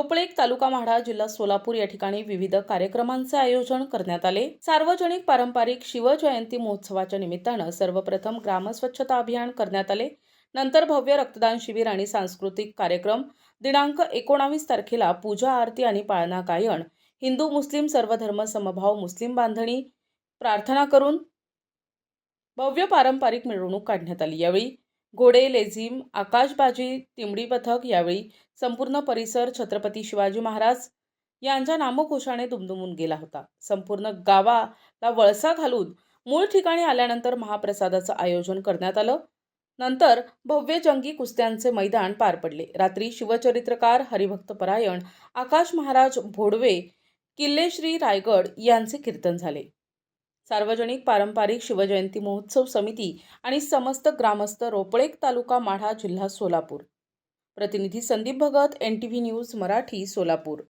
रोपळेक तालुका माढा जिल्हा सोलापूर या ठिकाणी विविध कार्यक्रमांचे आयोजन करण्यात आले। सार्वजनिक पारंपरिक शिवजयंती महोत्सवाच्या निमित्तानं सर्वप्रथम ग्रामस्वच्छता अभियान करण्यात आले। नंतर भव्य रक्तदान शिबिर आणि सांस्कृतिक कार्यक्रम। दिनांक 19 तारखेला पूजा आरती आणि पाळणा गायन, हिंदू मुस्लिम सर्व धर्म समभाव मुस्लिम बांधणी प्रार्थना करून भव्य पारंपरिक मिरवणूक काढण्यात आली। यावेळी घोडे, लेझिम, आकाशबाजी, तिमडी पथक। यावेळी संपूर्ण परिसर छत्रपती शिवाजी महाराज यांच्या नामघोषाने दुमदुमून गेला होता। संपूर्ण गावाला वळसा घालून मूळ ठिकाणी आल्यानंतर महाप्रसादाचं आयोजन करण्यात आलं। नंतर भव्य जंगी कुस्त्यांचे मैदान पार पडले। रात्री शिवचरित्रकार हरिभक्तपरायण आकाश महाराज भोडवे किल्ले श्री रायगड यांचे कीर्तन झाले। सार्वजनिक पारंपरिक शिवजयंती महोत्सव समिती आणि समस्त ग्रामस्थ रोपळेक तालुका माढा जिल्हा सोलापूर। प्रतिनिधी संदीप भगत, NTV न्यूज मराठी, सोलापूर।